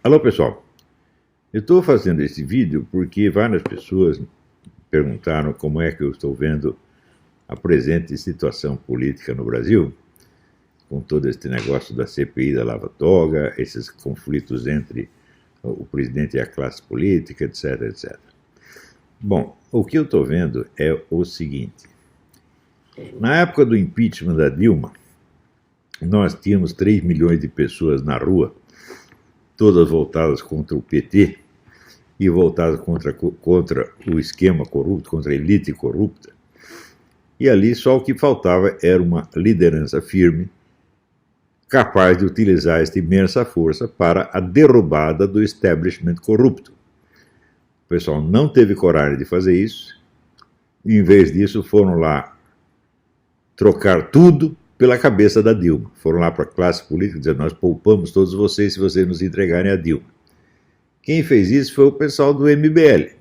Alô, pessoal. Eu estou fazendo esse vídeo porque várias pessoas perguntaram como é que eu estou vendo a presente situação política no Brasil, com todo este negócio da CPI da Lava Toga, esses conflitos entre o presidente e a classe política, etc, etc. Bom, o que eu estou vendo é o seguinte. Na época do impeachment da Dilma, nós tínhamos 3 milhões de pessoas na rua, todas voltadas contra o PT e voltadas contra o esquema corrupto, contra a elite corrupta. E ali só o que faltava era uma liderança firme, capaz de utilizar esta imensa força para a derrubada do establishment corrupto. O pessoal não teve coragem de fazer isso, e em vez disso foram lá trocar tudo pela cabeça da Dilma. Foram lá para a classe política dizer: nós poupamos todos vocês se vocês nos entregarem a Dilma. Quem fez isso foi o pessoal do MBL,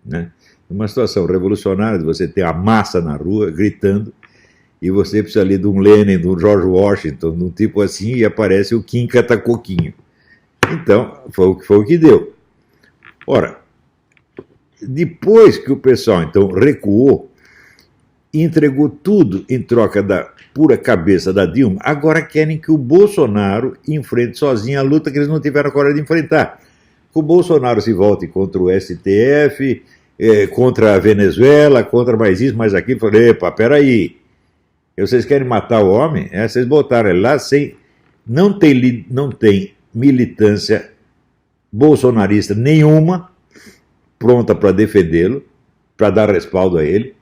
né? Uma situação revolucionária de você ter a massa na rua gritando, e você precisa ali de um Lenin, de um George Washington, de um tipo assim, e aparece o Kim Katakoquinho. Então, foi o que deu. Ora, depois que o pessoal então recuou, entregou tudo em troca da pura cabeça da Dilma, agora querem que o Bolsonaro enfrente sozinho a luta que eles não tiveram coragem de enfrentar. Que o Bolsonaro se volte contra o STF, contra a Venezuela, contra mais isso, mais aquilo. Falei: epa, peraí, vocês querem matar o homem? Vocês botaram ele lá sem... Não tem militância bolsonarista nenhuma pronta para defendê-lo, para dar respaldo a ele.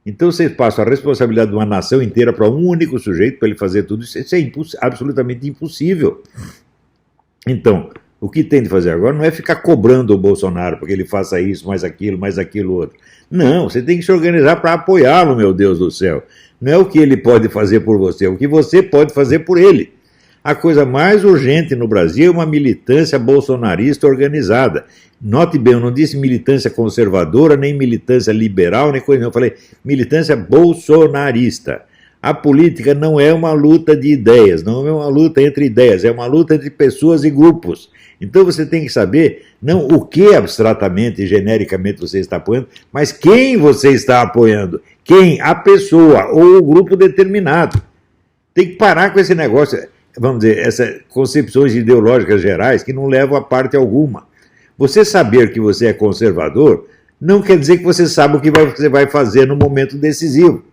Então vocês passam a responsabilidade de uma nação inteira para um único sujeito, para ele fazer tudo isso. Isso é absolutamente impossível. Então, o que tem de fazer agora não é ficar cobrando o Bolsonaro porque ele faça isso, mais aquilo outro. Não, você tem que se organizar para apoiá-lo, meu Deus do céu. Não é o que ele pode fazer por você, é o que você pode fazer por ele. A coisa mais urgente no Brasil é uma militância bolsonarista organizada. Note bem, eu não disse militância conservadora, nem militância liberal, nem coisa nenhuma. Eu falei militância bolsonarista. A política não é uma luta de ideias, não é uma luta entre ideias, é uma luta entre pessoas e grupos. Então você tem que saber, não o que abstratamente e genericamente você está apoiando, mas quem você está apoiando. Quem? A pessoa ou o grupo determinado. Tem que parar com esse negócio, vamos dizer, essas concepções ideológicas gerais que não levam a parte alguma. Você saber que você é conservador não quer dizer que você sabe o que você vai fazer no momento decisivo.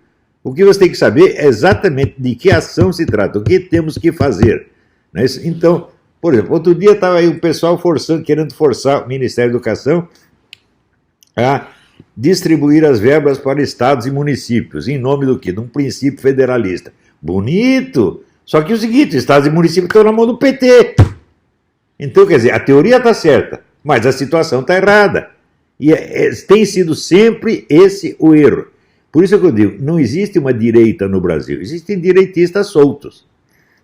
O que você tem que saber é exatamente de que ação se trata, o que temos que fazer. Então, por exemplo, outro dia estava aí o pessoal querendo forçar o Ministério da Educação a distribuir as verbas para estados e municípios, em nome do quê? De um princípio federalista. Bonito! Só que é o seguinte, estados e municípios estão na mão do PT. Então, quer dizer, a teoria está certa, mas a situação está errada. E tem sido sempre esse o erro. Por isso que eu digo, não existe uma direita no Brasil, existem direitistas soltos.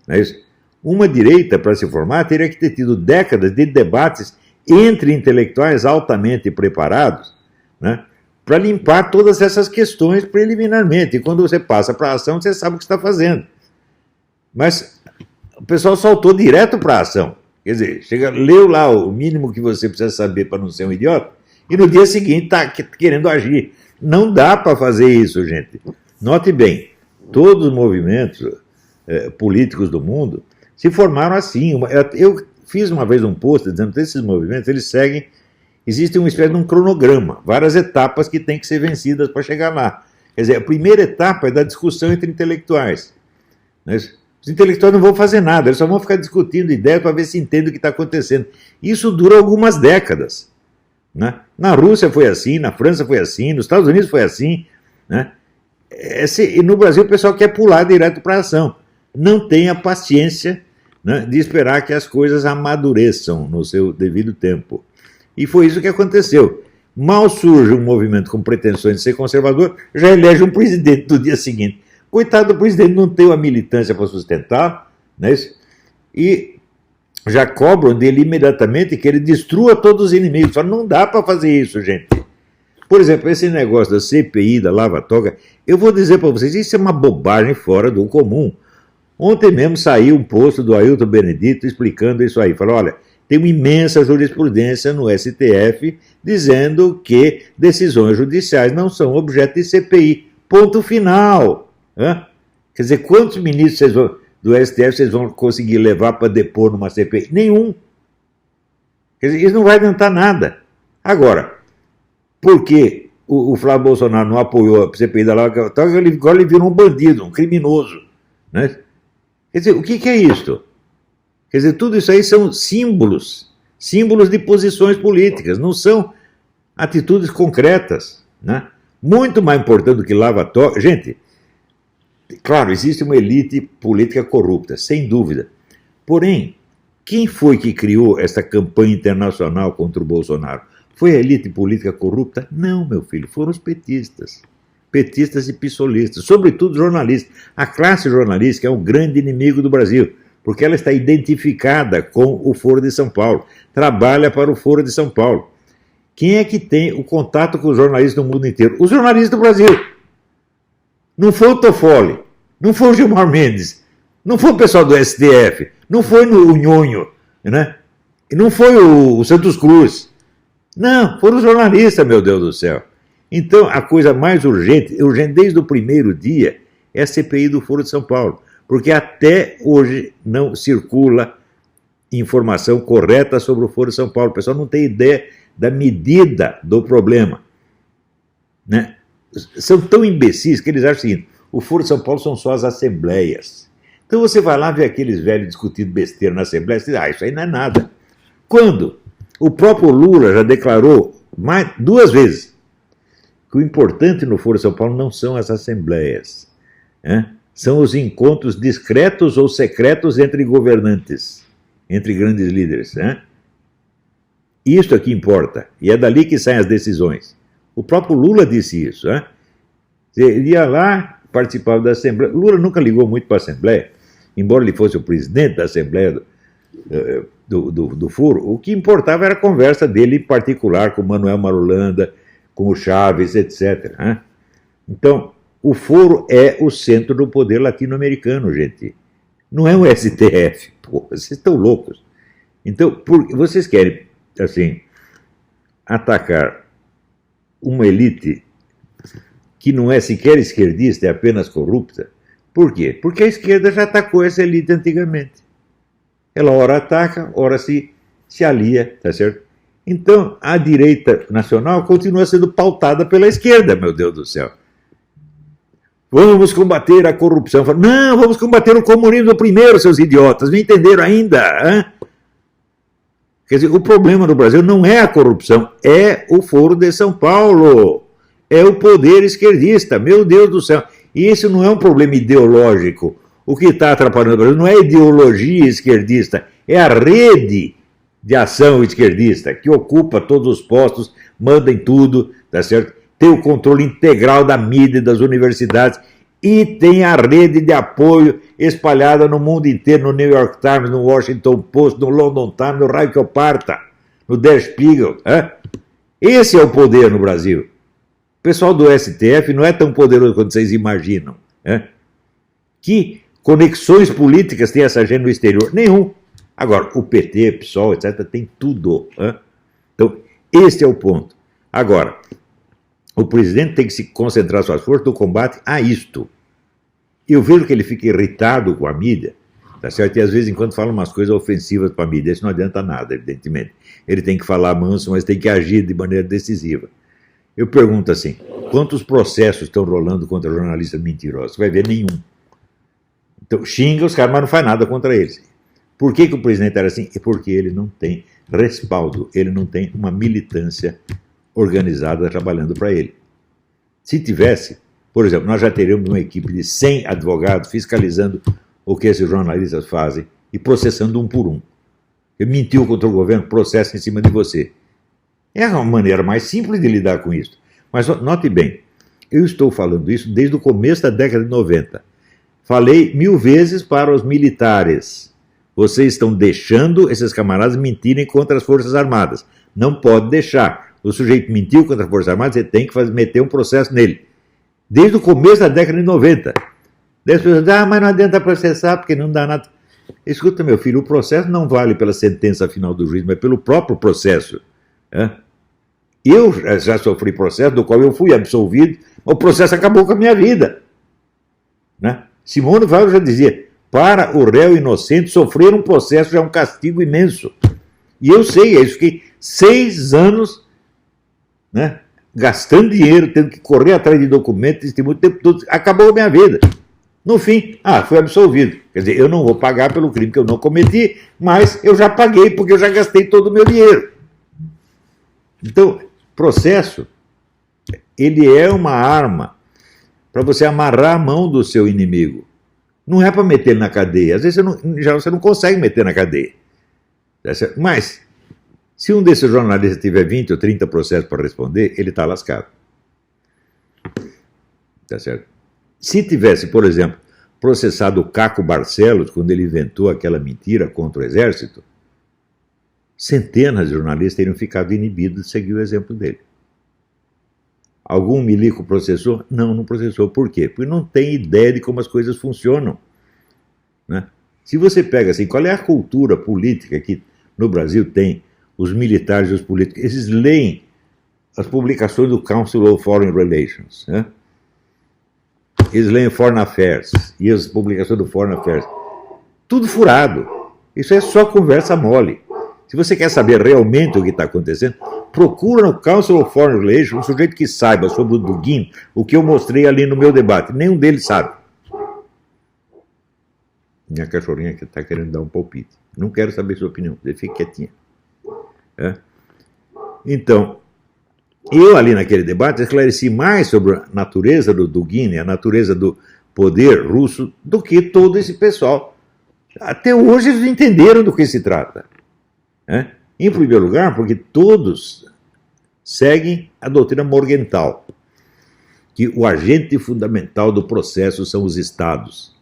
Não é isso? Uma direita, para se formar, teria que ter tido décadas de debates entre intelectuais altamente preparados, né, para limpar todas essas questões preliminarmente. E quando você passa para a ação, você sabe o que está fazendo. Mas o pessoal saltou direto para a ação. Quer dizer, leu lá o mínimo que você precisa saber para não ser um idiota, e no dia seguinte está querendo agir. Não dá para fazer isso, gente. Note bem, todos os movimentos políticos do mundo se formaram assim. Eu fiz uma vez um post dizendo que esses movimentos, eles seguem, existe uma espécie de um cronograma, várias etapas que têm que ser vencidas para chegar lá. Quer dizer, a primeira etapa é da discussão entre intelectuais. Os intelectuais não vão fazer nada, eles só vão ficar discutindo ideias para ver se entendem o que está acontecendo. Isso dura algumas décadas. Né? Na Rússia foi assim, na França foi assim, nos Estados Unidos foi assim. Né? E no Brasil o pessoal quer pular direto para a ação. Não tem a paciência, né, de esperar que as coisas amadureçam no seu devido tempo. E foi isso que aconteceu. Mal surge um movimento com pretensões de ser conservador, já elege um presidente do dia seguinte. Coitado do presidente, não tem uma militância para sustentar, né? E já cobram dele imediatamente que ele destrua todos os inimigos. Falam: não dá para fazer isso, gente. Por exemplo, esse negócio da CPI, da Lava Toga, eu vou dizer para vocês, isso é uma bobagem fora do comum. Ontem mesmo saiu um post do Ailton Benedito explicando isso aí. Falou: olha, tem uma imensa jurisprudência no STF dizendo que decisões judiciais não são objeto de CPI. Ponto final. Né? Quer dizer, quantos ministros do STF vocês vão conseguir levar para depor numa CPI? Nenhum. Quer dizer, isso não vai adiantar nada. Agora, por que o Flávio Bolsonaro não apoiou a CPI da Lava Jato? Agora ele virou um bandido, um criminoso. Né? Quer dizer, o que é isto? Quer dizer, tudo isso aí são símbolos de posições políticas, não são atitudes concretas. Né? Muito mais importante do que lavatório. Gente, claro, existe uma elite política corrupta, sem dúvida. Porém, quem foi que criou essa campanha internacional contra o Bolsonaro? Foi a elite política corrupta? Não, meu filho, foram os petistas. Petistas e pissolistas, sobretudo jornalistas. A classe jornalística é um grande inimigo do Brasil, porque ela está identificada com o Foro de São Paulo, trabalha para o Foro de São Paulo. Quem é que tem o contato com os jornalistas do mundo inteiro? Os jornalistas do Brasil. Não foi o Toffoli, não foi o Gilmar Mendes, não foi o pessoal do STF, não foi o Nhonho, né? E não foi o Santos Cruz. Não, foram os jornalistas, meu Deus do céu. Então, a coisa mais urgente desde o primeiro dia, é a CPI do Foro de São Paulo. Porque até hoje não circula informação correta sobre o Foro de São Paulo. O pessoal não tem ideia da medida do problema. Né? São tão imbecis que eles acham o seguinte: o Foro de São Paulo são só as assembleias. Então você vai lá ver aqueles velhos discutindo besteira na Assembleia e diz, isso aí não é nada. Quando o próprio Lula já declarou duas vezes que o importante no Foro de São Paulo não são as assembleias, né? São os encontros discretos ou secretos entre governantes, entre grandes líderes. Né? Isso é que importa, e é dali que saem as decisões. O próprio Lula disse isso. Né? Ele ia lá, participava da Assembleia. Lula nunca ligou muito para a Assembleia, embora ele fosse o presidente da Assembleia do Foro. O que importava era a conversa dele em particular com o Manuel Marulanda, com o Chaves, etc. Né? Então, o Foro é o centro do poder latino-americano, gente. Não é o STF. Pô, vocês estão loucos. Então, vocês querem, assim, atacar uma elite que não é sequer esquerdista, é apenas corrupta? Por quê? Porque a esquerda já atacou essa elite antigamente. Ela ora ataca, ora se alia, tá certo? Então, a direita nacional continua sendo pautada pela esquerda, meu Deus do céu. Vamos combater a corrupção. Não, vamos combater o comunismo primeiro, seus idiotas. Não entenderam ainda? Hein? Quer dizer, o problema no Brasil não é a corrupção, é o Foro de São Paulo. É o poder esquerdista, meu Deus do céu. E isso não é um problema ideológico. O que está atrapalhando o Brasil não é a ideologia esquerdista, é a rede de ação esquerdista, que ocupa todos os postos, manda em tudo, tá certo? Tem o controle integral da mídia, das universidades, e tem a rede de apoio espalhada no mundo inteiro, no New York Times, no Washington Post, no London Times, no raio que eu parta, no Der Spiegel. Hein? Esse é o poder no Brasil. O pessoal do STF não é tão poderoso quanto vocês imaginam. Hein? Que conexões políticas tem essa gente no exterior? Nenhum. Agora, o PT, PSOL, etc., tem tudo. Hein? Então, esse é o ponto. Agora, o presidente tem que se concentrar suas forças no combate a isto. Eu vejo que ele fica irritado com a mídia, tá certo? E às vezes, enquanto fala umas coisas ofensivas para a mídia, isso não adianta nada, evidentemente. Ele tem que falar manso, mas tem que agir de maneira decisiva. Eu pergunto assim, quantos processos estão rolando contra jornalistas mentirosos? Você vai ver nenhum. Então, xinga os caras, mas não faz nada contra eles. Por que o presidente era assim? É porque ele não tem respaldo, ele não tem uma militância organizada trabalhando para ele. Se tivesse, por exemplo, nós já teríamos uma equipe de 100 advogados fiscalizando o que esses jornalistas fazem e processando um por um. Ele mentiu contra o governo, processa em cima de você. É a maneira mais simples de lidar com isso. Mas note bem, eu estou falando isso desde o começo da década de 90. Falei 1000 vezes para os militares. Vocês estão deixando esses camaradas mentirem contra as Forças Armadas. Não pode deixar. O sujeito mentiu contra as Forças Armadas, você tem que meter um processo nele. Desde o começo da década de 90. Daí as pessoas dizem, mas não adianta processar, porque não dá nada. Escuta, meu filho, o processo não vale pela sentença final do juiz, mas pelo próprio processo. Eu já sofri processo do qual eu fui absolvido, o processo acabou com a minha vida. Simone Weil já dizia, para o réu inocente, sofrer um processo já é um castigo imenso. E eu sei, eu fiquei 6 anos gastando dinheiro, tendo que correr atrás de documentos, testemunho, o tempo todo, acabou a minha vida. No fim, fui absolvido. Quer dizer, eu não vou pagar pelo crime que eu não cometi, mas eu já paguei porque eu já gastei todo o meu dinheiro. Então, processo, ele é uma arma para você amarrar a mão do seu inimigo. Não é para meter ele na cadeia. Às vezes você não consegue meter na cadeia. Mas, se um desses jornalistas tiver 20 ou 30 processos para responder, ele está lascado. Tá certo? Se tivesse, por exemplo, processado o Caco Barcelos, quando ele inventou aquela mentira contra o Exército, centenas de jornalistas teriam ficado inibidos de seguir o exemplo dele. Algum milico processou? Não processou. Por quê? Porque não tem ideia de como as coisas funcionam. Se você pega assim, qual é a cultura política que no Brasil tem os militares e os políticos? Eles leem as publicações do Council of Foreign Relations. Eles leem Foreign Affairs e as publicações do Foreign Affairs. Tudo furado. Isso é só conversa mole. Se você quer saber realmente o que está acontecendo, procura no Council of Foreign Relations um sujeito que saiba sobre o Dugin o que eu mostrei ali no meu debate. Nenhum deles sabe. Minha cachorrinha que está querendo dar um palpite. Não quero saber sua opinião. Fique quietinha. Então, eu ali naquele debate esclareci mais sobre a natureza do Dugin, a natureza do poder russo, do que todo esse pessoal. Até hoje eles entenderam do que se trata. Em primeiro lugar, porque todos seguem a doutrina Morgenthau, que o agente fundamental do processo são os estados.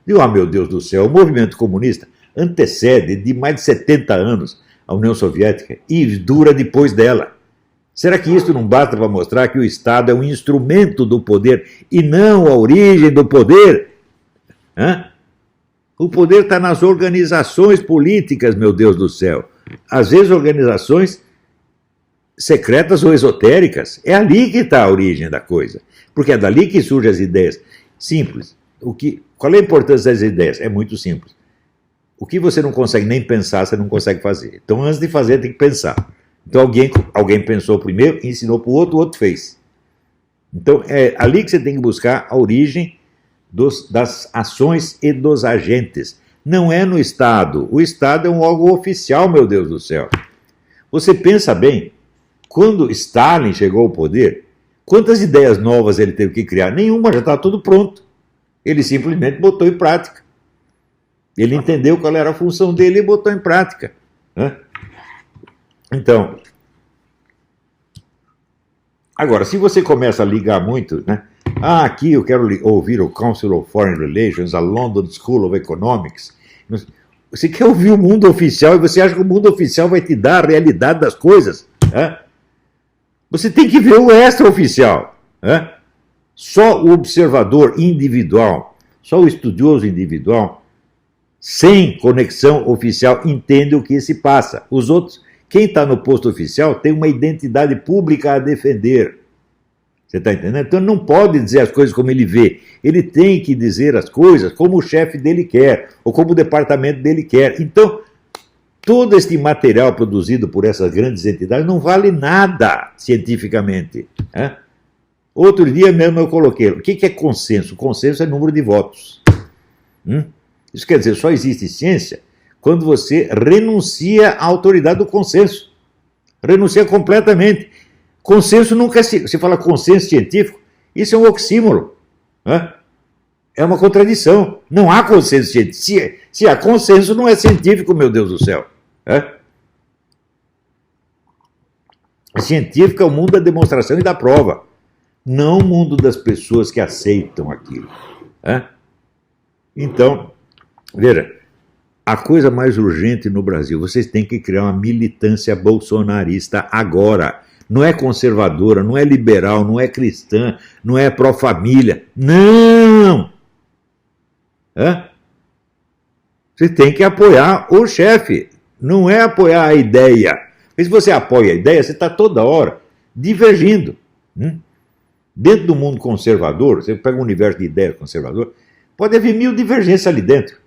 Digo, meu Deus do céu, o movimento comunista antecede de mais de 70 anos a União Soviética e dura depois dela. Será que isso não basta para mostrar que o Estado é um instrumento do poder e não a origem do poder? O poder está nas organizações políticas, meu Deus do céu. Às vezes organizações secretas ou esotéricas. É ali que está a origem da coisa. Porque é dali que surgem as ideias. Simples. Qual é a importância das ideias? É muito simples. O que você não consegue nem pensar, você não consegue fazer. Então, antes de fazer, tem que pensar. Então, alguém pensou primeiro, ensinou para o outro fez. Então, é ali que você tem que buscar a origem das ações e dos agentes. Não é no Estado. O Estado é um órgão oficial, meu Deus do céu. Você pensa bem, quando Stalin chegou ao poder, quantas ideias novas ele teve que criar? Nenhuma, já está tudo pronto. Ele simplesmente botou em prática. Ele entendeu qual era a função dele e botou em prática. Então, agora, se você começa a ligar muito, aqui eu quero ouvir o Council of Foreign Relations, a London School of Economics. Você quer ouvir o mundo oficial e você acha que o mundo oficial vai te dar a realidade das coisas? Você tem que ver o extraoficial. Só o observador individual, só o estudioso individual, sem conexão oficial, entende o que se passa. Os outros, quem está no posto oficial, tem uma identidade pública a defender. Você está entendendo? Então não pode dizer as coisas como ele vê. Ele tem que dizer as coisas como o chefe dele quer, ou como o departamento dele quer. Então, todo este material produzido por essas grandes entidades não vale nada cientificamente. Outro dia mesmo eu coloquei, o que é consenso? Consenso é número de votos. Isso quer dizer, só existe ciência quando você renuncia à autoridade do consenso. Renuncia completamente. Consenso nunca é... Você fala consenso científico, isso é um oxímoro. É uma contradição. Não há consenso científico. Se há consenso, não é científico, meu Deus do céu. Científico é o mundo da demonstração e da prova, não o mundo das pessoas que aceitam aquilo. Então, veja, a coisa mais urgente no Brasil, vocês têm que criar uma militância bolsonarista agora. Não é conservadora, não é liberal, não é cristã, não é pró-família. Não! Você tem que apoiar o chefe, não é apoiar a ideia. Porque se você apoia a ideia, você está toda hora divergindo. Dentro do mundo conservador, você pega um universo de ideias conservador, pode haver 1000 divergências ali dentro.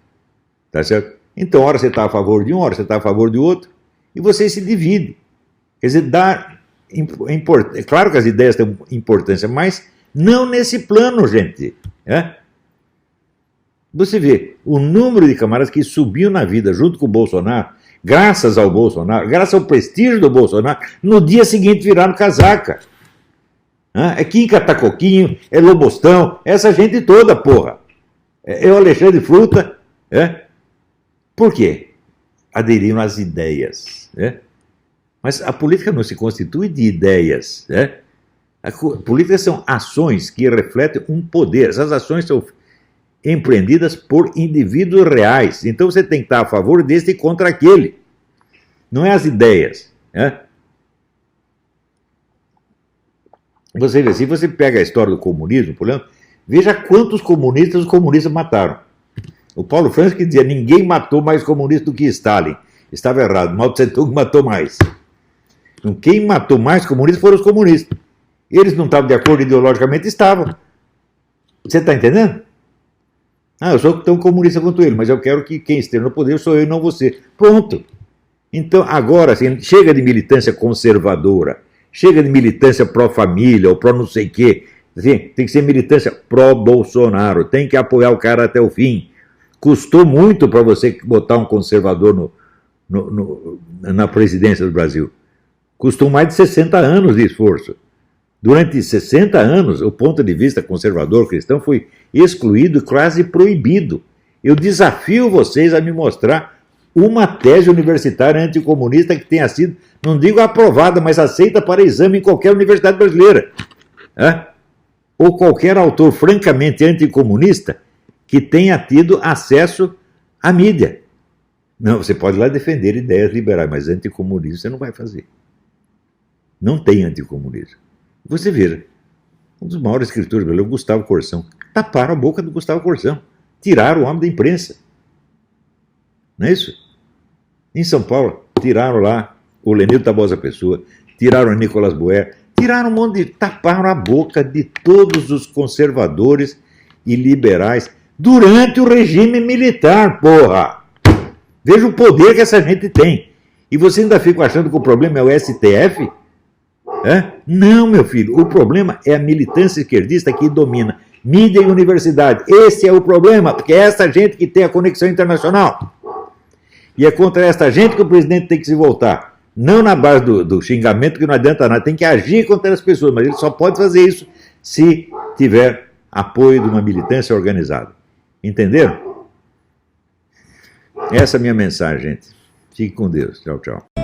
Tá certo? Então, hora você está a favor de um, hora você está a favor de outro, e você se divide. Quer dizer, é claro que as ideias têm importância, mas não nesse plano, gente. Você vê o número de camaradas que subiu na vida junto com o Bolsonaro, graças ao Bolsonaro, graças ao prestígio do Bolsonaro, no dia seguinte viraram casaca. É Kim Catacoquinho, é Lobostão, essa gente toda, porra. É o Alexandre Fruta. Por quê? Aderiram às ideias. Mas a política não se constitui de ideias. A política são ações que refletem um poder. Essas ações são empreendidas por indivíduos reais. Então você tem que estar a favor deste e contra aquele. Não é as ideias. Você vê, se você pega a história do comunismo, por exemplo, veja quantos comunistas os comunistas mataram. O Paulo Francis que dizia, ninguém matou mais comunista do que Stalin. Estava errado, Mao Tse Tung matou mais. Então, quem matou mais comunistas foram os comunistas. Eles não estavam de acordo ideologicamente, estavam. Você está entendendo? Eu sou tão comunista quanto ele, mas eu quero que quem esteja no poder sou eu e não você. Pronto. Então, agora, assim, chega de militância conservadora, chega de militância pró-família ou pró não sei o quê. Assim, tem que ser militância pró-Bolsonaro, tem que apoiar o cara até o fim. Custou muito para você botar um conservador na presidência do Brasil. Custou mais de 60 anos de esforço. Durante 60 anos, o ponto de vista conservador cristão foi excluído e quase proibido. Eu desafio vocês a me mostrar uma tese universitária anticomunista que tenha sido, não digo aprovada, mas aceita para exame em qualquer universidade brasileira. Ou qualquer autor francamente anticomunista que tenha tido acesso à mídia. Não, você pode ir lá defender ideias liberais, mas anticomunismo você não vai fazer. Não tem anticomunismo. Você veja, um dos maiores escritores brasileiros, Gustavo Corsão, taparam a boca do Gustavo Corsão, tiraram o homem da imprensa. Não é isso? Em São Paulo, tiraram lá o Lenildo Tabosa Pessoa, tiraram o Nicolas Boer, tiraram um monte de... taparam a boca de todos os conservadores e liberais durante o regime militar, porra! Veja o poder que essa gente tem. E você ainda fica achando que o problema é o STF? Não, meu filho, o problema é a militância esquerdista que domina mídia e universidade. Esse é o problema, porque é essa gente que tem a conexão internacional. E é contra esta gente que o presidente tem que se voltar. Não na base do xingamento, que não adianta nada. Tem que agir contra as pessoas, mas ele só pode fazer isso se tiver apoio de uma militância organizada. Entenderam? Essa é a minha mensagem, gente. Fique com Deus. Tchau, tchau.